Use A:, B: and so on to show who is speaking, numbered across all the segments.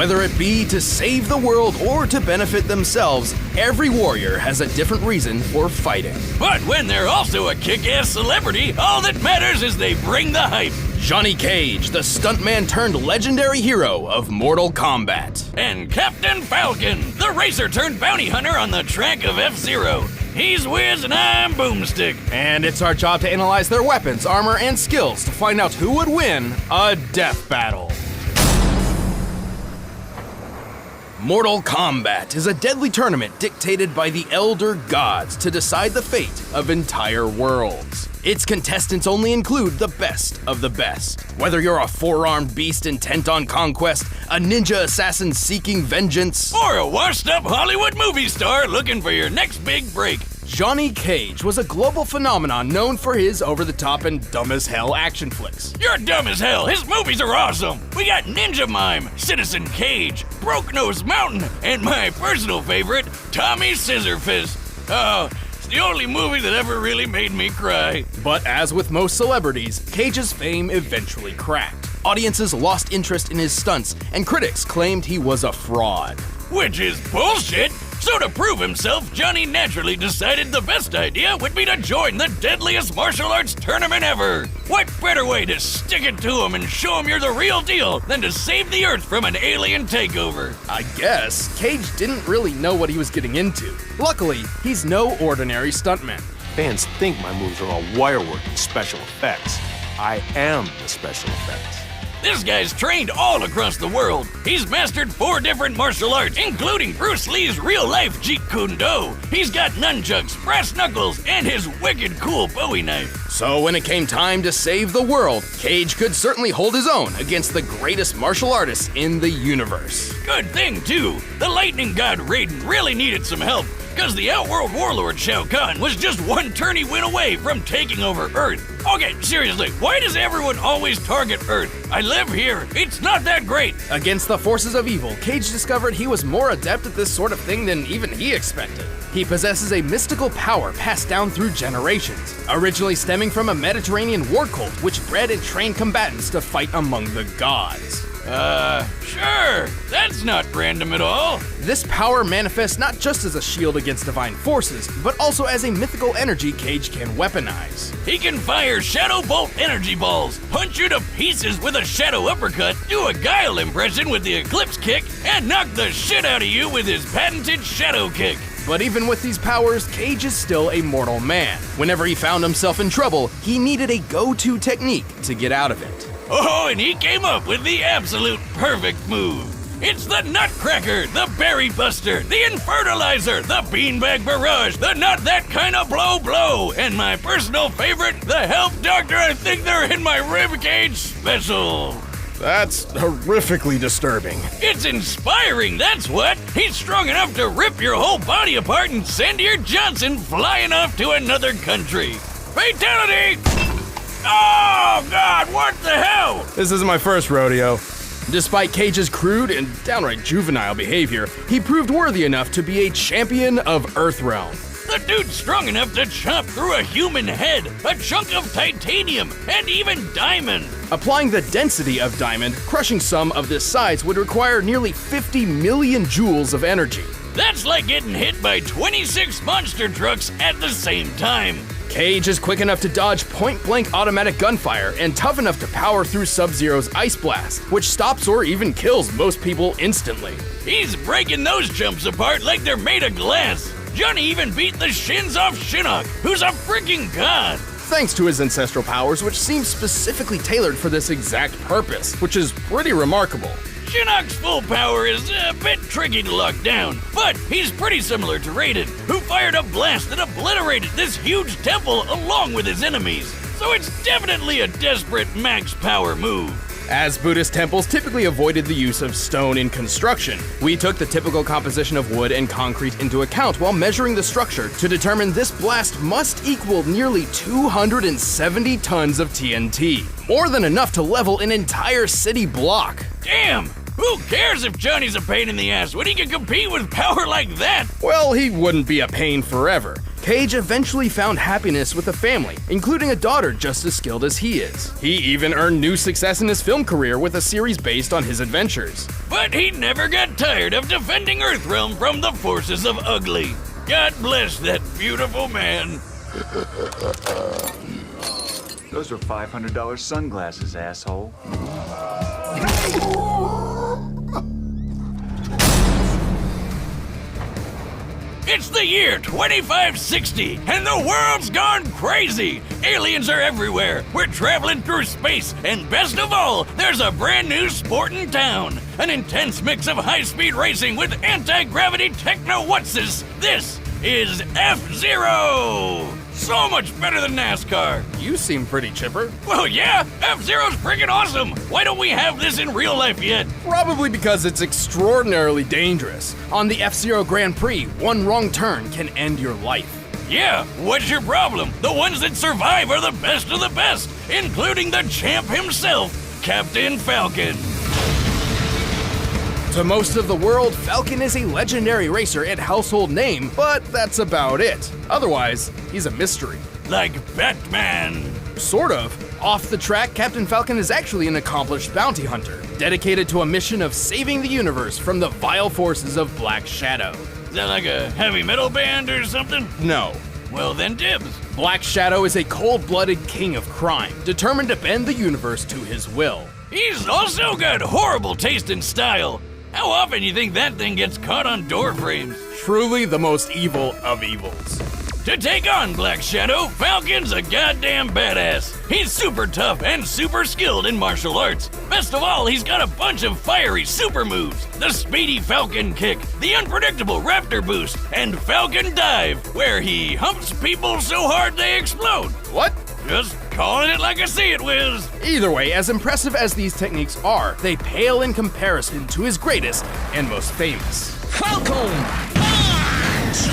A: Whether it be to save the world or to benefit themselves, every warrior has a different reason for fighting.
B: But when they're also a kick-ass celebrity, all that matters is they bring the hype.
A: Johnny Cage, the stuntman turned legendary hero of Mortal Kombat.
B: And Captain Falcon, the racer turned bounty hunter on the track of F-Zero. He's Wiz and I'm Boomstick.
A: And it's our job to analyze their weapons, armor, and skills to find out who would win a death battle. Mortal Kombat is a deadly tournament dictated by the Elder Gods to decide the fate of entire worlds. Its contestants only include the best of the best. Whether you're a four-armed beast intent on conquest, a ninja assassin seeking vengeance,
B: or a washed-up Hollywood movie star looking for your next big break,
A: Johnny Cage was a global phenomenon known for his over-the-top and dumb-as-hell action flicks.
B: You're dumb as hell. His movies are awesome. We got Ninja Mime, Citizen Cage, Broke Nose Mountain, and my personal favorite, Tommy Scissorfist. Oh, it's the only movie that ever really made me cry.
A: But as with most celebrities, Cage's fame eventually cracked. Audiences lost interest in his stunts, and critics claimed he was a fraud.
B: Which is bullshit. So to prove himself, Johnny naturally decided the best idea would be to join the deadliest martial arts tournament ever. What better way to stick it to him and show him you're the real deal than to save the Earth from an alien takeover?
A: I guess Cage didn't really know what he was getting into. Luckily, he's no ordinary stuntman.
C: Fans think my moves are all wirework and special effects. I am the special effects.
B: This guy's trained all across the world. He's mastered 4 different martial arts, including Bruce Lee's real-life Jeet Kune Do. He's got nunchucks, brass knuckles, and his wicked cool Bowie knife.
A: So when it came time to save the world, Cage could certainly hold his own against the greatest martial artists in the universe.
B: Good thing, too. The lightning god Raiden really needed some help, because the Outworld warlord Shao Kahn was just one tourney win away from taking over Earth. Okay, seriously, why does everyone always target Earth? I live here. It's not that great.
A: Against the forces of evil, Cage discovered he was more adept at this sort of thing than even he expected. He possesses a mystical power passed down through generations, originally stemming from a Mediterranean war cult which bred and trained combatants to fight among the gods.
B: Sure. That's not random at all.
A: This power manifests not just as a shield against divine forces, but also as a mythical energy Cage can weaponize.
B: He can fire Shadow Bolt energy balls, punch you to pieces with a Shadow Uppercut, do a Guile impression with the Eclipse Kick, and knock the shit out of you with his patented Shadow Kick.
A: But even with these powers, Cage is still a mortal man. Whenever he found himself in trouble, he needed a go-to technique to get out of it.
B: Oh, and he came up with the absolute perfect move. It's the Nutcracker, the Berry Buster, the Infertilizer, the Beanbag Barrage, the Not That Kind of Blow, and my personal favorite, the Help Doctor, I think they're in my ribcage special.
A: That's horrifically disturbing.
B: It's inspiring, that's what. He's strong enough to rip your whole body apart and send your Johnson flying off to another country. Fatality! Oh, God, what the hell?
A: This isn't my first rodeo. Despite Cage's crude and downright juvenile behavior, he proved worthy enough to be a champion of Earthrealm.
B: The dude's strong enough to chop through a human head, a chunk of titanium, and even diamond.
A: Applying the density of diamond, crushing some of this size would require nearly 50 million joules of energy.
B: That's like getting hit by 26 monster trucks at the same time.
A: Cage is quick enough to dodge point-blank automatic gunfire and tough enough to power through Sub-Zero's Ice Blast, which stops or even kills most people instantly.
B: He's breaking those jumps apart like they're made of glass. Johnny even beat the shins off Shinnok, who's a freaking god.
A: Thanks to his ancestral powers, which seem specifically tailored for this exact purpose, which is pretty remarkable.
B: Shinnok's full power is a bit tricky to lock down, but he's pretty similar to Raiden, who fired a blast that obliterated this huge temple along with his enemies. So it's definitely a desperate max power move.
A: As Buddhist temples typically avoided the use of stone in construction, we took the typical composition of wood and concrete into account while measuring the structure to determine this blast must equal nearly 270 tons of TNT, more than enough to level an entire city block.
B: Damn! Who cares if Johnny's a pain in the ass when he can compete with power like that?
A: Well, he wouldn't be a pain forever. Cage eventually found happiness with a family, including a daughter just as skilled as he is. He even earned new success in his film career with a series based on his adventures.
B: But he never got tired of defending Earthrealm from the forces of ugly. God bless that beautiful man.
D: Those were $500 sunglasses, asshole.
B: It's the year 2560, and the world's gone crazy! Aliens are everywhere, we're traveling through space, and best of all, there's a brand new sport in town! An intense mix of high-speed racing with anti-gravity techno-whatsis! This is F-Zero! So much better than NASCAR!
A: You seem pretty chipper.
B: Well, yeah, F-Zero's freaking awesome! Why don't we have this in real life yet?
A: Probably because it's extraordinarily dangerous. On the F-Zero Grand Prix, one wrong turn can end your life.
B: Yeah, what's your problem? The ones that survive are the best of the best, including the champ himself, Captain Falcon.
A: To most of the world, Falcon is a legendary racer and household name, but that's about it. Otherwise, he's a mystery.
B: Like Batman.
A: Sort of. Off the track, Captain Falcon is actually an accomplished bounty hunter, dedicated to a mission of saving the universe from the vile forces of Black Shadow.
B: Is that like a heavy metal band or something?
A: No.
B: Well then dibs.
A: Black Shadow is a cold-blooded king of crime, determined to bend the universe to his will.
B: He's also got horrible taste and style. How often you think that thing gets caught on door frames?
A: Truly the most evil of evils.
B: To take on Black Shadow, Falcon's a goddamn badass. He's super tough and super skilled in martial arts. Best of all, he's got a bunch of fiery super moves. The Speedy Falcon Kick, the Unpredictable Raptor Boost, and Falcon Dive, where he humps people so hard they explode.
A: What?
B: Just calling it like I see it, Wiz.
A: Either way, as impressive as these techniques are, they pale in comparison to his greatest and most famous.
E: Falcon! Punch!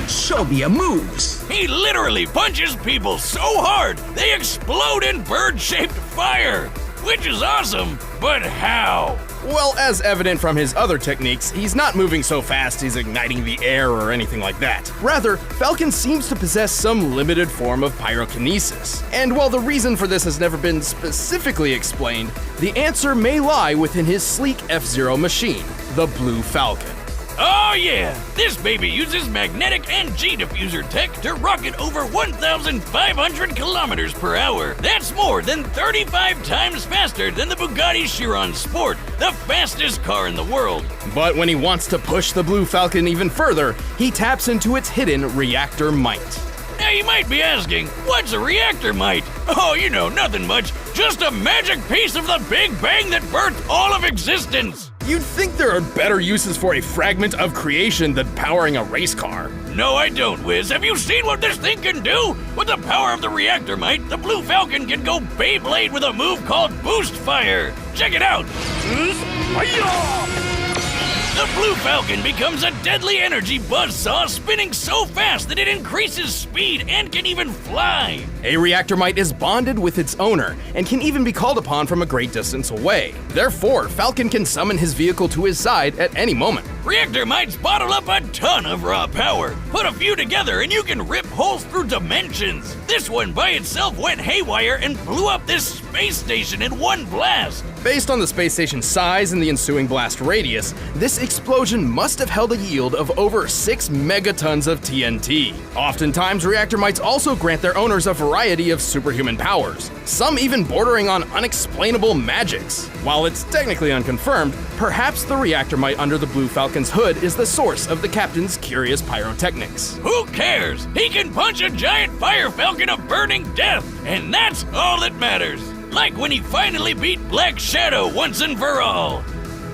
E: Show me your moves!
B: He literally punches people so hard they explode in bird-shaped fire, which is awesome, but how?
A: Well, as evident from his other techniques, he's not moving so fast he's igniting the air or anything like that. Rather, Falcon seems to possess some limited form of pyrokinesis. And while the reason for this has never been specifically explained, the answer may lie within his sleek F-Zero machine, the Blue Falcon.
B: Oh yeah! This baby uses magnetic and G-diffuser tech to rocket over 1,500 kilometers per hour. That's more than 35 times faster than the Bugatti Chiron Sport, the fastest car in the world.
A: But when he wants to push the Blue Falcon even further, he taps into its hidden reactor might.
B: Now you might be asking, what's a reactor might? Oh, you know, nothing much. Just a magic piece of the Big Bang that birthed all of existence.
A: You'd think there are better uses for a fragment of creation than powering a race car.
B: No, I don't, Wiz. Have you seen what this thing can do? With the power of the reactor might, the Blue Falcon can go Beyblade with a move called Boost Fire. Check it out. The Blue Falcon becomes a deadly energy buzzsaw spinning so fast that it increases speed and can even fly.
A: A reactor might is bonded with its owner and can even be called upon from a great distance away. Therefore, Falcon can summon his vehicle to his side at any moment.
B: Reactor mites bottle up a ton of raw power. Put a few together and you can rip holes through dimensions. This one by itself went haywire and blew up this space station in one blast.
A: Based on the space station's size and the ensuing blast radius, this explosion must have held a yield of over 6 megatons of TNT. Oftentimes, reactor mites also grant their owners a variety of superhuman powers, some even bordering on unexplainable magics. While it's technically unconfirmed, perhaps the reactor mite under the Blue Falcon's hood is the source of the captain's curious pyrotechnics.
B: Who cares? He can punch a giant fire falcon of burning death, and that's all that matters. Like when he finally beat Black Shadow once and for all.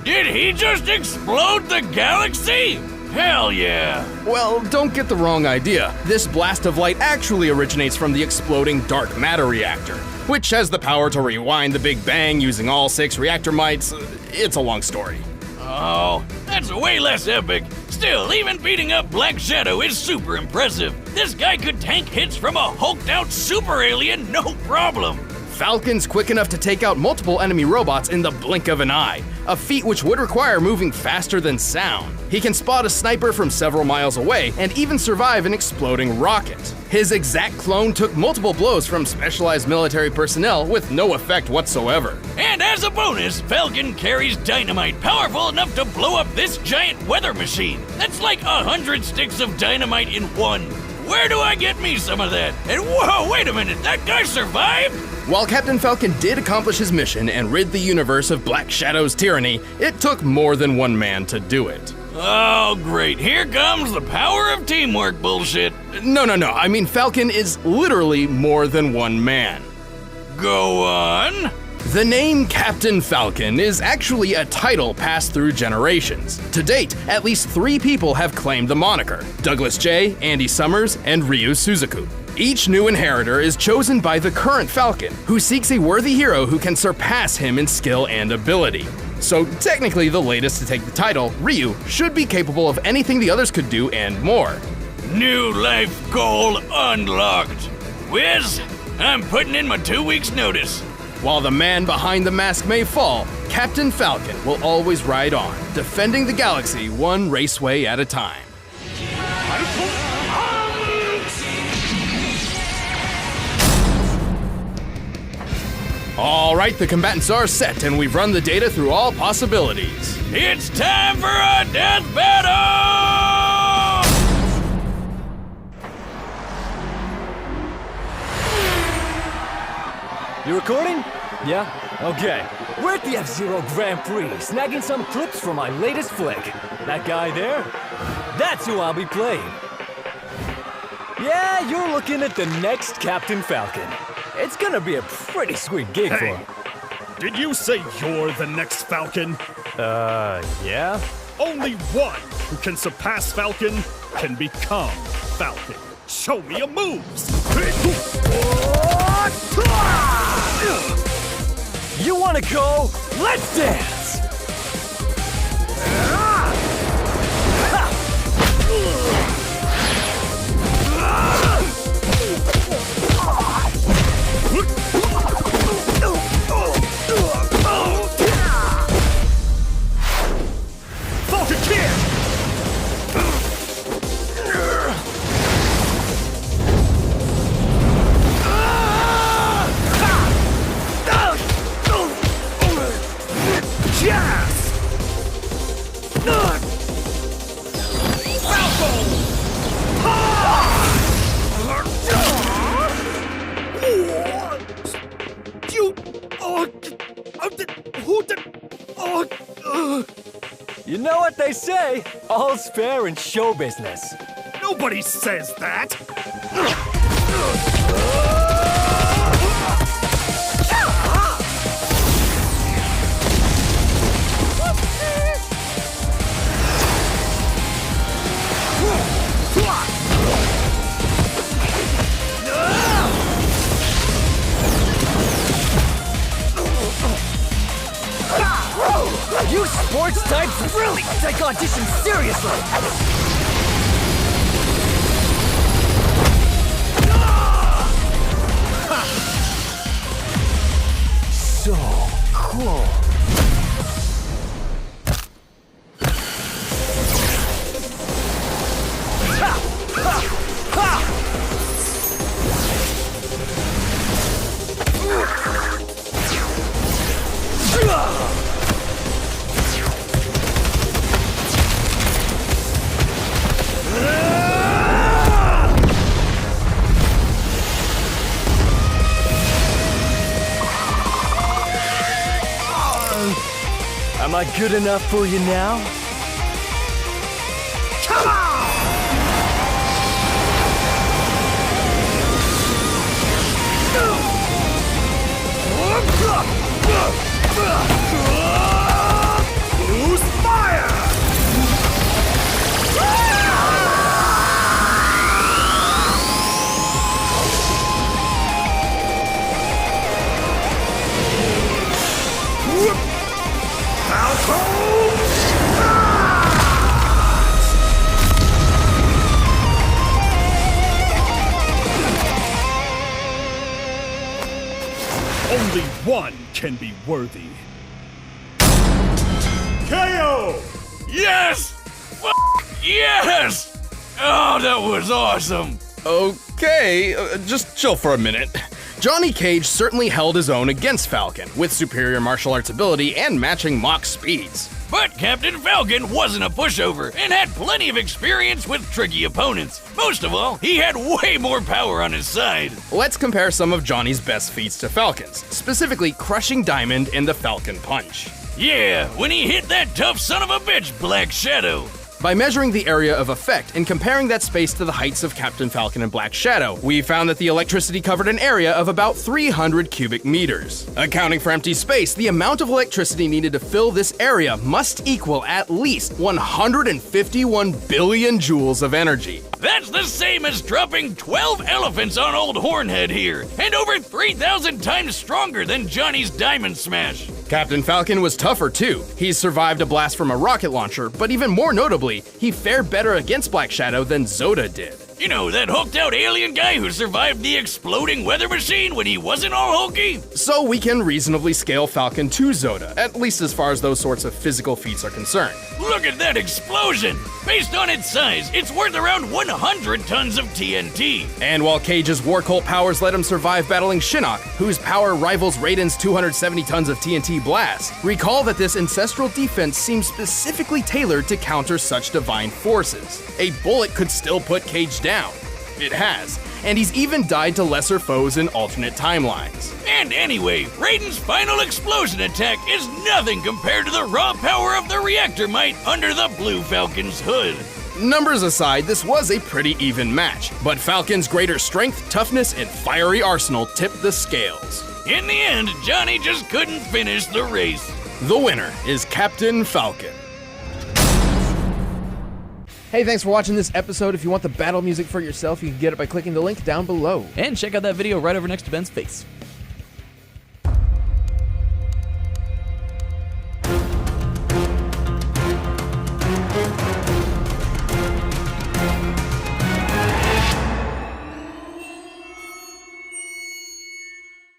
B: Did he just explode the galaxy? Hell yeah!
A: Well, don't get the wrong idea. This blast of light actually originates from the exploding dark matter reactor, which has the power to rewind the Big Bang using all 6 reactor mites. It's a long story.
B: Oh, that's way less epic. Still, even beating up Black Shadow is super impressive. This guy could tank hits from a hulked out super alien, no problem.
A: Falcon's quick enough to take out multiple enemy robots in the blink of an eye, a feat which would require moving faster than sound. He can spot a sniper from several miles away and even survive an exploding rocket. His exact clone took multiple blows from specialized military personnel with no effect whatsoever.
B: And as a bonus, Falcon carries dynamite powerful enough to blow up this giant weather machine. That's like 100 sticks of dynamite in one. Where do I get me some of that? And whoa, wait a minute, that guy survived?
A: While Captain Falcon did accomplish his mission and rid the universe of Black Shadow's tyranny, it took more than one man to do it.
B: Oh, great. Here comes the power of teamwork bullshit.
A: No. I mean, Falcon is literally more than one man.
B: Go on.
A: The name Captain Falcon is actually a title passed through generations. To date, at least 3 people have claimed the moniker: Douglas J., Andy Summers, and Ryu Suzuku. Each new inheritor is chosen by the current Falcon, who seeks a worthy hero who can surpass him in skill and ability. So technically the latest to take the title, Ryu, should be capable of anything the others could do and more.
B: New life goal unlocked. Wiz, I'm putting in my 2 weeks notice.
A: While the man behind the mask may fall, Captain Falcon will always ride on, defending the galaxy one raceway at a time. All right, the combatants are set, and we've run the data through all possibilities.
B: It's time for a death battle!
F: You recording? Yeah? Okay. We're at the F-Zero Grand Prix, snagging some clips for my latest flick. That guy there? That's who I'll be playing. Yeah, you're looking at the next Captain Falcon. It's gonna be a pretty sweet gig for him.
G: Did you say you're the next Falcon?
F: Yeah?
G: Only one who can surpass Falcon can become Falcon. Show me your moves!
F: You wanna go? Let's dance!
G: Falcon Kid! Yes!
F: You know what they say, all's fair in show business.
G: Nobody says that!
F: You sports types really take auditions seriously! So cool. Am I good enough for you now?
G: Come on! Who's fire? Falcon! Only one can be worthy. KO!
B: Yes! Yes! Oh, that was awesome!
A: Okay, just chill for a minute. Johnny Cage certainly held his own against Falcon, with superior martial arts ability and matching Mach speeds.
B: But Captain Falcon wasn't a pushover and had plenty of experience with tricky opponents. Most of all, he had way more power on his side.
A: Let's compare some of Johnny's best feats to Falcon's, specifically crushing Diamond and the Falcon Punch.
B: Yeah, when he hit that tough son of a bitch, Black Shadow.
A: By measuring the area of effect and comparing that space to the heights of Captain Falcon and Black Shadow, we found that the electricity covered an area of about 300 cubic meters. Accounting for empty space, the amount of electricity needed to fill this area must equal at least 151 billion joules of energy.
B: That's the same as dropping 12 elephants on old Hornhead here, and over 3,000 times stronger than Johnny's Diamond Smash.
A: Captain Falcon was tougher too. He's survived a blast from a rocket launcher, but even more notably, he fared better against Black Shadow than Zoda did.
B: You know, that hulked-out alien guy who survived the exploding weather machine when he wasn't all hulky?
A: So we can reasonably scale Falcon to Zoda, at least as far as those sorts of physical feats are concerned.
B: Look at that explosion! Based on its size, it's worth around 100 tons of TNT.
A: And while Cage's War Cult powers let him survive battling Shinnok, whose power rivals Raiden's 270 tons of TNT blast, recall that this ancestral defense seems specifically tailored to counter such divine forces. A bullet could still put Cage down. It has, and he's even died to lesser foes in alternate timelines.
B: And anyway, Raiden's final explosion attack is nothing compared to the raw power of the reactor might under the Blue Falcon's hood.
A: Numbers aside, this was a pretty even match, but Falcon's greater strength, toughness, and fiery arsenal tipped the scales.
B: In the end, Johnny just couldn't finish the race.
A: The winner is Captain Falcon.
H: Hey, thanks for watching this episode. If you want the battle music for yourself, you can get it by clicking the link down below.
I: And check out that video right over next to Ben's face.